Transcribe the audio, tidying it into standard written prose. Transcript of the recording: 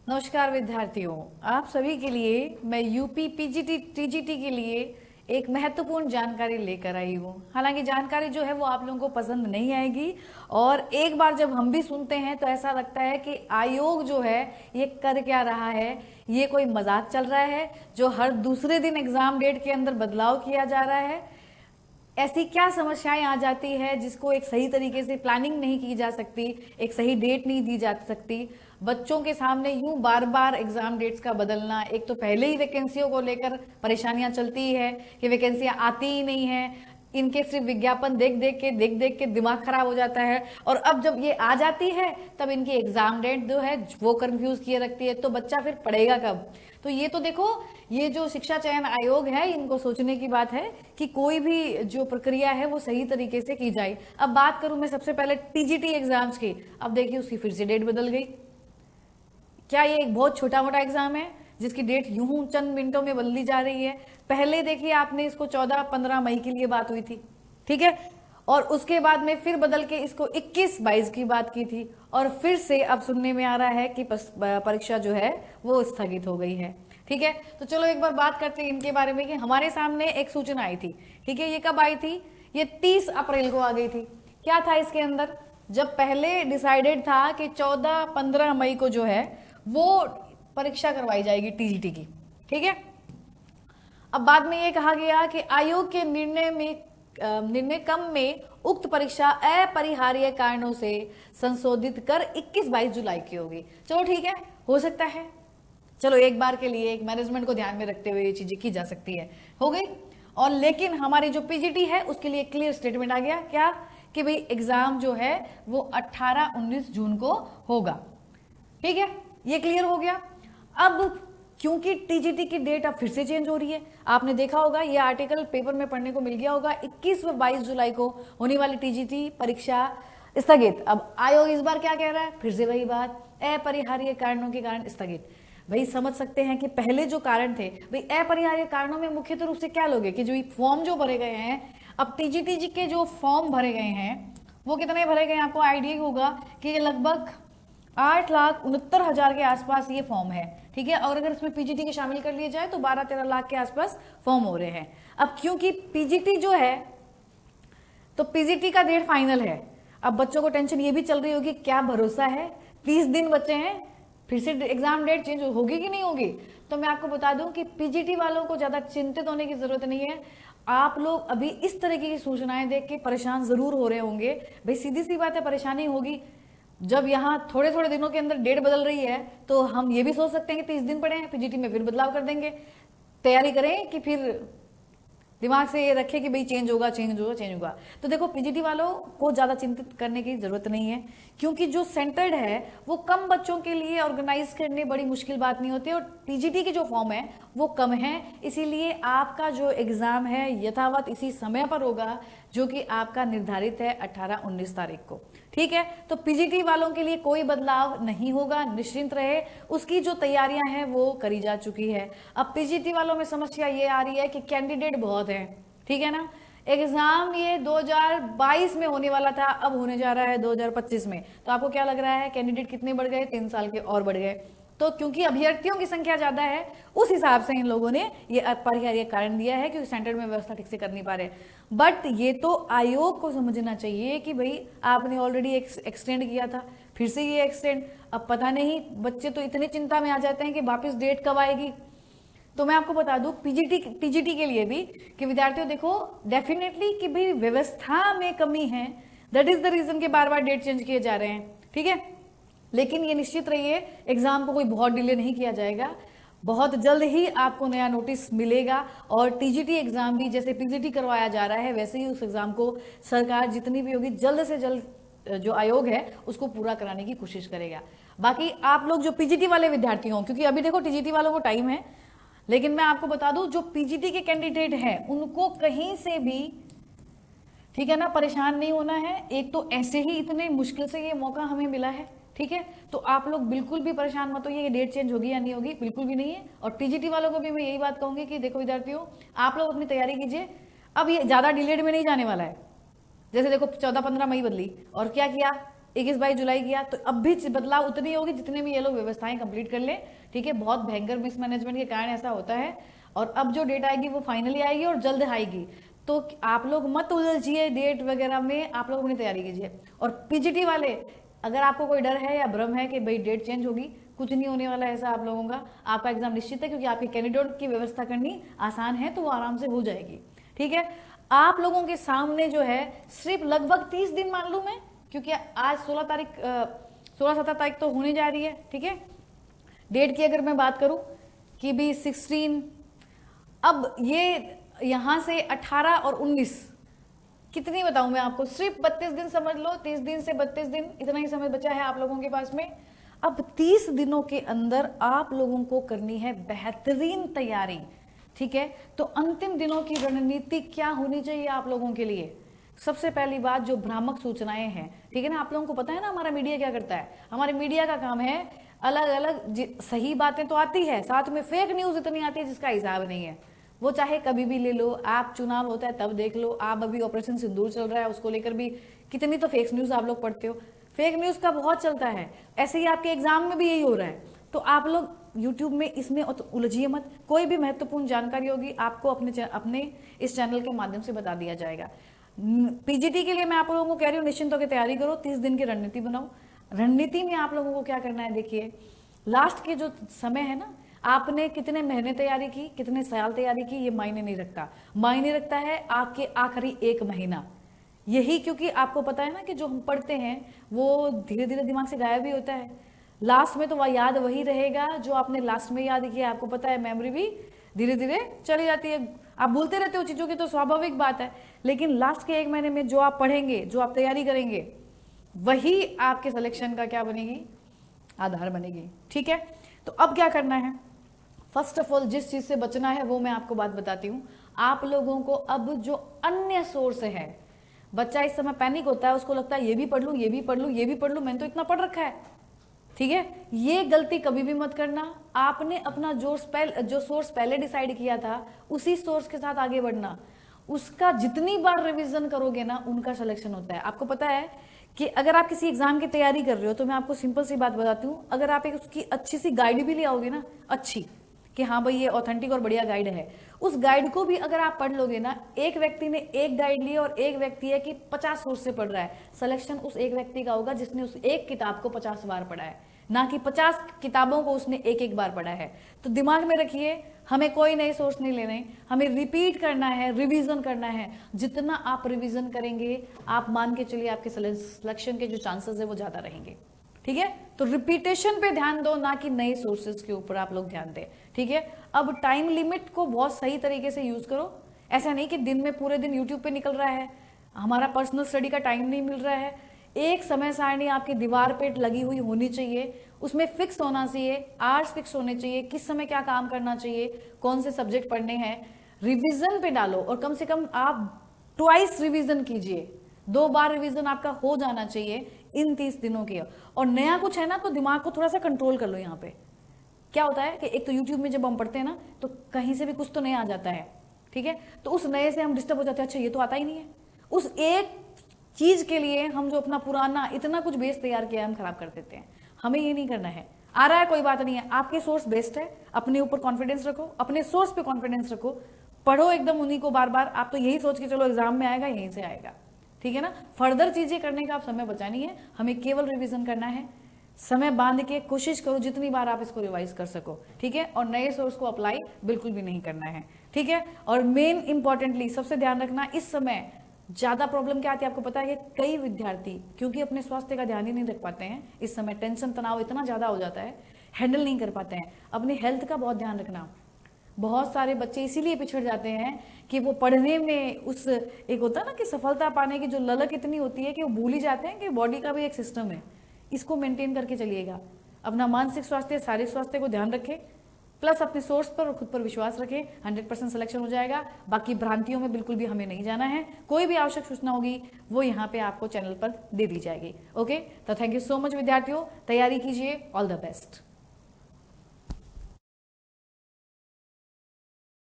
नमस्कार विद्यार्थियों, आप सभी के लिए मैं यूपी पीजीटी टीजीटी के लिए एक महत्वपूर्ण जानकारी लेकर आई हूँ। हालांकि जानकारी जो है वो आप लोगों को पसंद नहीं आएगी और एक बार जब हम भी सुनते हैं तो ऐसा लगता है कि आयोग जो है ये कर क्या रहा है, ये कोई मजाक चल रहा है जो हर दूसरे दिन एग्जाम डेट के अंदर बदलाव किया जा रहा है। ऐसी क्या समस्याएं आ जाती है जिसको एक सही तरीके से प्लानिंग नहीं की जा सकती, एक सही डेट नहीं दी जा सकती। बच्चों के सामने यूं बार बार एग्जाम डेट्स का बदलना, एक तो पहले ही वैकेंसियों को लेकर परेशानियां चलती ही है कि वैकेंसियां आती ही नहीं है। इनके सिर्फ विज्ञापन देख देख के दिमाग खराब हो जाता है और अब जब ये आ जाती है तब इनकी एग्जाम डेट जो है वो कंफ्यूज किए रखती है। तो बच्चा फिर पढ़ेगा कब? तो ये तो देखो, ये जो शिक्षा चयन आयोग है इनको सोचने की बात है कि कोई भी जो प्रक्रिया है वो सही तरीके से की जाए। अब बात करूं मैं सबसे पहले टीजीटी एग्जाम्स की। अब देखिए उसकी फिर से डेट बदल गई। क्या ये एक बहुत छोटा मोटा एग्जाम है जिसकी डेट यूं चंद मिनटों में बदली जा रही है? पहले देखिए आपने इसको 14-15 मई के लिए बात हुई थी, ठीक है, और उसके बाद में फिर बदल के इसको 21-22 की बात की थी और फिर से अब सुनने में आ रहा है कि परीक्षा जो है वो स्थगित हो गई है। ठीक है, तो चलो एक बार बात करते हैं इनके बारे में कि हमारे सामने एक सूचना आई थी। ठीक है, ये कब आई थी? ये 30 अप्रैल को आ गई थी। क्या था इसके अंदर? जब पहले डिसाइडेड था कि 14-15 मई को जो है वो परीक्षा करवाई जाएगी टीजीटी की। ठीक है, अब बाद में ये कहा गया कि आयोग के निर्णय क्रम में उक्त परीक्षा अपरिहार्य कारणों से संशोधित कर 21-22 जुलाई की होगी। चलो ठीक है, हो सकता है, चलो एक बार के लिए एक मैनेजमेंट को ध्यान में रखते हुए ये चीजें की जा सकती है, हो गई। और लेकिन हमारी जो पीजीटी है उसके लिए क्लियर स्टेटमेंट आ गया, क्या कि भाई एग्जाम जो है वो 18-19 जून को होगा। ठीक है, ये क्लियर हो गया। अब क्योंकि टीजीटी की डेट अब फिर से चेंज हो रही है, आपने देखा होगा, ये आर्टिकल पेपर में पढ़ने को मिल गया होगा, 21 व 22 जुलाई को होने वाली टीजीटी परीक्षा स्थगित। अब आयोग इस बार क्या कह रहा है? फिर से वही बात, अपरिहार्य कारणों के कारण स्थगित। भाई समझ सकते हैं कि पहले जो कारण थे, भाई अपरिहार्य कारणों में मुख्यतः रूप से क्या लोगे कि जो फॉर्म जो भरे गए हैं, अब टीजीटी के जो फॉर्म भरे गए हैं वो कितने भरे गए? आपको आइडिया होगा कि लगभग 8,69,000 के आसपास ये फॉर्म है। ठीक है, और अगर इसमें पीजीटी के शामिल कर लिए जाए तो 12-13 लाख के आसपास फॉर्म हो रहे हैं। अब क्योंकि पीजीटी जो है तो पीजीटी का डेट फाइनल है। अब बच्चों को टेंशन ये भी चल रही होगी, क्या भरोसा है, 30 दिन बचे हैं, फिर से एग्जाम डेट चेंज होगी कि नहीं होगी? तो मैं आपको बता दूं कि पीजीटी वालों को ज्यादा चिंतित होने की जरूरत नहीं है। आप लोग अभी इस तरीके की सूचनाएं देख के परेशान जरूर हो रहे होंगे। भाई सीधी सी बात है, परेशानी होगी। जब यहाँ थोड़े थोड़े दिनों के अंदर डेट बदल रही है तो हम ये भी सोच सकते हैं कि 30 दिन पड़े हैं, पीजीटी में फिर बदलाव कर देंगे। तैयारी करें कि फिर दिमाग से ये रखे कि भाई चेंज होगा चेंज होगा चेंज होगा। तो देखो, पीजीटी वालों को ज्यादा चिंतित करने की जरूरत नहीं है, क्योंकि जो सेंटर्ड है वो कम बच्चों के लिए ऑर्गेनाइज करने बड़ी मुश्किल बात नहीं होती और टीजीटी के जो फॉर्म है वो कम है, इसीलिए आपका जो एग्जाम है यथावत इसी समय पर होगा जो कि आपका निर्धारित है 18-19 तारीख को। ठीक है, तो पीजीटी वालों के लिए कोई बदलाव नहीं होगा, निश्चिंत रहे, उसकी जो तैयारियां हैं वो करी जा चुकी है। अब पीजीटी वालों में समस्या ये आ रही है कि कैंडिडेट बहुत है। ठीक है ना, एग्जाम ये 2022 में होने वाला था, अब होने जा रहा है 2025 में। तो आपको क्या लग रहा है, कैंडिडेट कितने बढ़ गए? 3 साल के और बढ़ गए। तो क्योंकि अभ्यर्थियों की संख्या ज्यादा है उस हिसाब से इन लोगों ने ये अपरिहार्य कारण दिया है, क्योंकि सेंटर में व्यवस्था ठीक से कर नहीं पा रहे। बट ये तो आयोग को समझना चाहिए कि भाई आपने ऑलरेडी एक्सटेंड किया था, फिर से ये एक्सटेंड, अब पता नहीं, बच्चे तो इतने चिंता में आ जाते हैं कि वापस डेट कब आएगी। तो मैं आपको बता दूं टीजीटी के लिए भी कि विद्यार्थियों देखो, डेफिनेटली कि भाई व्यवस्था में कमी है, दैट इज द रीजन कि बार बार डेट चेंज किए जा रहे हैं। ठीक है, लेकिन ये निश्चित रहिए एग्जाम को कोई बहुत डिले नहीं किया जाएगा, बहुत जल्द ही आपको नया नोटिस मिलेगा। और टीजीटी एग्जाम भी जैसे पीजीटी करवाया जा रहा है वैसे ही उस एग्जाम को सरकार जितनी भी होगी जल्द से जल्द जो आयोग है उसको पूरा कराने की कोशिश करेगा। बाकी आप लोग जो पीजीटी वाले विद्यार्थी हों, क्योंकि अभी देखो टीजीटी वालों को टाइम है, लेकिन मैं आपको बता दूं जो पीजीटी के कैंडिडेट हैं उनको कहीं से भी, ठीक है ना, परेशान नहीं होना है। एक तो ऐसे ही इतने मुश्किल से ये मौका हमें मिला है, ठीक है, तो आप लोग बिल्कुल भी परेशान मत होइए, ये डेट चेंज होगी या नहीं होगी, बिल्कुल भी नहीं है। और टीजीटी वालों को भी मैं यही बात कहूंगी कि देखो विद्यार्थियों, आप लोग अपनी तैयारी कीजिए, अब ये ज्यादा डिलेड में नहीं जाने वाला है। जैसे देखो 14-15 मई बदली और क्या किया, 21-22 जुलाई किया, तो अब भी बदलाव उतनी होगी जितने भी ये लोग व्यवस्थाएं कंप्लीट कर लें। ठीक है, बहुत भयंकर मिसमैनेजमेंट के कारण ऐसा होता है। और अब जो डेट आएगी वो फाइनली आएगी और जल्द आएगी, तो आप लोग मत उलझिए डेट वगैरह में, आप लोग अपनी तैयारी कीजिए। और पीजीटी वाले, अगर आपको कोई डर है या भ्रम है कि भाई डेट चेंज होगी, कुछ नहीं होने वाला ऐसा आप लोगों का। आपका एग्जाम निश्चित है, क्योंकि आपके कैंडिडेट की व्यवस्था करनी आसान है, तो वो आराम से हो जाएगी। ठीक है, आप लोगों के सामने जो है सिर्फ लगभग 30 दिन मान लूं मैं, क्योंकि आज 16-17 तारीख तो होने जा रही है। ठीक है, डेट की अगर मैं बात करूं कि भी 16, अब ये यहां से 18 और 19, कितनी बताऊं मैं आपको, सिर्फ 32 दिन समझ लो, 30 दिन से 32 दिन, इतना ही समय बचा है आप लोगों के पास में। अब 30 दिनों के अंदर आप लोगों को करनी है बेहतरीन तैयारी। ठीक है, तो अंतिम दिनों की रणनीति क्या होनी चाहिए आप लोगों के लिए? सबसे पहली बात, जो भ्रामक सूचनाएं हैं, ठीक है ना, आप लोगों को पता है ना हमारा मीडिया क्या करता है। हमारे मीडिया का काम है अलग अलग सही बातें तो आती है, साथ में फेक न्यूज इतनी आती है जिसका हिसाब नहीं है। वो चाहे कभी भी ले लो आप, चुनाव होता है तब देख लो आप, अभी ऑपरेशन सिंदूर चल रहा है उसको लेकर भी कितनी तो फेक न्यूज आप लोग पढ़ते हो। फेक न्यूज का बहुत चलता है, ऐसे ही आपके एग्जाम में भी यही हो रहा है। तो आप लोग यूट्यूब में इसमें उलझिए मत, कोई भी महत्वपूर्ण जानकारी होगी आपको अपने इस चैनल के माध्यम से बता दिया जाएगा। पीजीटी के लिए मैं आप लोगों को कह रही हूँ, निश्चिंत होकर तैयारी करो, 30 दिन की रणनीति बनाओ। रणनीति में आप लोगों को क्या करना है, देखिए लास्ट के जो समय है ना, आपने कितने महीने तैयारी की, कितने साल तैयारी की, ये मायने नहीं रखता। मायने रखता है आपके आखिरी 1 महीना। यही क्योंकि आपको पता है ना कि जो हम पढ़ते हैं वो धीरे धीरे दिमाग से गायब भी होता है। लास्ट में तो वह याद वही रहेगा जो आपने लास्ट में याद किया। आपको पता है मेमोरी भी धीरे धीरे चली जाती है, आप भूलते रहते हो चीजों की, तो स्वाभाविक बात है। लेकिन लास्ट के 1 महीने में जो आप पढ़ेंगे, जो आप तैयारी करेंगे, वही आपके सिलेक्शन का क्या बनेगी, आधार बनेगी। ठीक है, तो अब क्या करना है, फर्स्ट ऑफ ऑल जिस चीज से बचना है वो मैं आपको बात बताती हूँ। आप लोगों को अब जो अन्य सोर्स है, बच्चा इस समय पैनिक होता है, उसको लगता है ये भी पढ़ लूं, ये भी पढ़ लूं, ये भी पढ़ लूं, मैंने तो इतना पढ़ रखा है। ठीक है, ये गलती कभी भी मत करना। आपने अपना जो सोर्स पहले डिसाइड किया था उसी सोर्स के साथ आगे बढ़ना। उसका जितनी बार रिवीजन करोगे ना, उनका सिलेक्शन होता है। आपको पता है कि अगर आप किसी एग्जाम की तैयारी कर रहे हो, तो मैं आपको सिंपल सी बात बताती हूँ, अगर आप एक उसकी अच्छी सी गाइड भी ले आओगे ना, अच्छी, कि हाँ भाई ये ऑथेंटिक और बढ़िया गाइड है, उस गाइड को भी अगर आप पढ़ लोगे ना, एक व्यक्ति ने एक गाइड ली और एक व्यक्ति है कि 50 सोर्स से पढ़ रहा है, सिलेक्शन उस एक व्यक्ति का होगा जिसने उस एक किताब को 50 बार पढ़ा है, ना कि 50 किताबों को उसने एक एक बार पढ़ा है। तो दिमाग में रखिए, हमें कोई नए सोर्स नहीं लेने, हमें रिपीट करना है, रिवीजन करना है। जितना आप रिवीजन करेंगे, आप मान के चलिए आपके सिलेक्शन के जो चांसेस है वो ज्यादा रहेंगे। ठीक है, तो रिपीटेशन पे ध्यान दो, ना कि नए सोर्सेज के ऊपर आप लोग ध्यान दें। ठीक है, अब टाइम लिमिट को बहुत सही तरीके से यूज करो। ऐसा नहीं कि दिन में पूरे दिन यूट्यूब पे निकल रहा है, हमारा पर्सनल स्टडी का टाइम नहीं मिल रहा है। एक समय सारणी आपकी दीवार पे लगी हुई होनी चाहिए, उसमें फिक्स होना चाहिए, आवर्स फिक्स होने चाहिए, किस समय क्या काम करना चाहिए, कौन से सब्जेक्ट पढ़ने हैं। रिवीजन पे डालो, और कम से कम आप ट्वाइस रिवीजन कीजिए, 2 बार रिवीजन आपका हो जाना चाहिए इन 30 दिनों के। और नया कुछ है ना, तो दिमाग को थोड़ा सा कंट्रोल कर लो। यहाँ पे क्या होता है कि एक तो यूट्यूब में जब हम पढ़ते हैं ना, तो कहीं से भी कुछ तो नया आ जाता है। ठीक है, तो उस नए से हम डिस्टर्ब हो जाते हैं, अच्छा ये तो आता ही नहीं है। उस एक चीज के लिए हम जो अपना पुराना इतना कुछ बेस तैयार किया है, हम खराब कर देते हैं। हमें ये नहीं करना है। आ रहा है कोई बात नहीं है, आपके सोर्स बेस्ट है, अपने ऊपर कॉन्फिडेंस रखो, अपने सोर्स पे कॉन्फिडेंस रखो, पढ़ो एकदम उन्हीं को बार बार। आप तो यही सोच के चलो एग्जाम में आएगा, यहीं से आएगा। ठीक है ना, फर्दर चीजें करने का आप समय बचा नहीं है, हमें केवल रिवीजन करना है। समय बांध के कोशिश करो जितनी बार आप इसको रिवाइज कर सको। ठीक है, और नए सोर्स को अप्लाई बिल्कुल भी नहीं करना है। ठीक है, और मेन इंपॉर्टेंटली सबसे ध्यान रखना, इस समय ज्यादा प्रॉब्लम क्या आती है आपको पता है कि कई विद्यार्थी क्योंकि अपने स्वास्थ्य का ध्यान ही नहीं रख पाते हैं, इस समय टेंशन तनाव इतना ज्यादा हो जाता है, हैंडल नहीं कर पाते हैं। अपनी हेल्थ का बहुत ध्यान रखना। बहुत सारे बच्चे इसीलिए पिछड़ जाते हैं कि वो पढ़ने में, उस एक होता है ना कि सफलता पाने की जो ललक इतनी होती है कि वो भूल ही जाते हैं कि बॉडी का भी एक सिस्टम है। इसको मेंटेन करके चलिएगा, अपना मानसिक स्वास्थ्य, शारीरिक स्वास्थ्य को ध्यान रखें, प्लस अपने सोर्स पर और खुद पर विश्वास रखें। 100% सिलेक्शन हो जाएगा। बाकी भ्रांतियों में बिल्कुल भी हमें नहीं जाना है। कोई भी आवश्यक सूचना होगी वो यहाँ पे आपको चैनल पर दे दी जाएगी। ओके, तो थैंक यू सो मच विद्यार्थियों, तैयारी कीजिए, ऑल द बेस्ट।